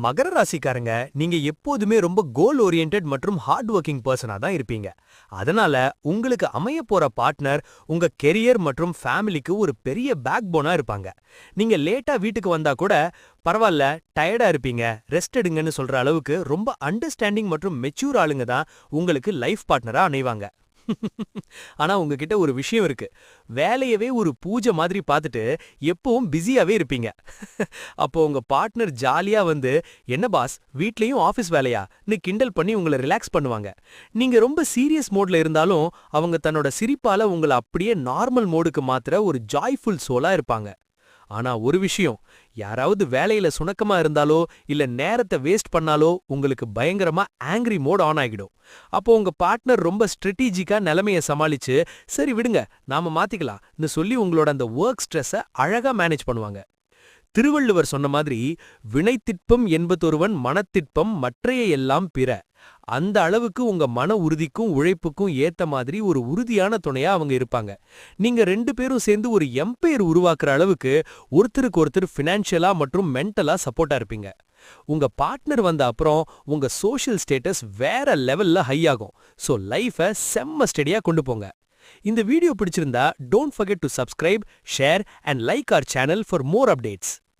மகர ராசிக்காரங்க, நீங்க எப்போதுமே ரொம்ப கோல் ஓரியன்டட் மற்றும் ஹார்ட் ஒர்க்கிங் பர்சனா தான் இருப்பீங்க. அதனால உங்களுக்கு அமையப் போற பார்ட்னர் உங்க கெரியர் மற்றும் ஃபேமிலிக்கு ஒரு பெரிய பேக் போனா இருப்பாங்க. நீங்க லேட்டா வீட்டுக்கு வந்தா கூட பரவாயில்ல, டயர்டா இருப்பீங்க, ரெஸ்ட் எடுங்கன்னு சொல்ற அளவுக்கு ரொம்ப அண்டர்ஸ்டாண்டிங் மற்றும் மெச்சூர் ஆளுங்க தான் உங்களுக்கு லைஃப் பார்ட்னரா அமைவாங்க. ஆனா உங்ககிட்ட ஒரு விஷயம் இருக்கு. வேலையவே ஒரு பூஜை மாதிரி பார்த்துட்டு எப்பவும் பிஸியாவே இருப்பீங்க. அப்போ உங்க பார்ட்னர் ஜாலியா வந்து, "என்ன பாஸ், வீட்லயும் ஆபீஸ் வேலையா?"ன்னு கிண்டல் பண்ணி உங்களை ரிலாக்ஸ் பண்ணுவாங்க. நீங்க ரொம்ப சீரியஸ் மோட்ல இருந்தாலும் அவங்க தன்னோட சிரிப்பால உங்களை அப்படியே நார்மல் மோடுக்கு மாத்துற ஒரு ஜாய்ஃபுல் சோலா இருப்பாங்க. ஆனா ஒரு விஷயம், யாராவது வேலையில சுணக்கமா இருந்தாலோ இல்ல நேரத்தை வேஸ்ட் பண்ணாலோ உங்களுக்கு பயங்கரமா ஆங்கிரி மோட் ஆன் ஆகிடும். அப்போ உங்க பார்ட்னர் ரொம்ப ஸ்ட்ராட்டஜிக்கா நிலைமைய சமாளிச்சு, "சரி விடுங்க, நாம மாத்திக்கலாம்னு" சொல்லி உங்களோட அந்த ஒர்க் ஸ்ட்ரெஸ்ஸ அழகா மேனேஜ் பண்ணுவாங்க. திருவள்ளுவர் சொன்ன மாதிரி, "வினைத்திட்பம் என்பதொருவன் மனத்திட்பம் மற்றைய எல்லாம் பிற." அந்த அளவுக்கு உங்க மன உறுதிக்கும் உழைப்புக்கும் ஏத்த மாதிரி ஒரு உறுதியான துணையா அவங்க இருப்பாங்க. நீங்க 2 பேரும் சேர்ந்து ஒரு எம்பையர் உருவாக்குற அளவுக்கு ஒருத்தருக்கு ஒருத்தர் ஃபினான்ஷியலா மற்றும் மென்டலா சப்போர்ட்டா இருப்பீங்க. உங்க பார்ட்னர் வந்த அப்புறம் உங்க சோஷியல் ஸ்டேட்டஸ் வேற லெவல்ல ஹை ஆகும். சோ லைஃபை செம்ம ஸ்டெடியா கொண்டு போங்க. இந்த வீடியோ பிடிச்சிருந்தா don't forget to subscribe, share and like our channel for more updates.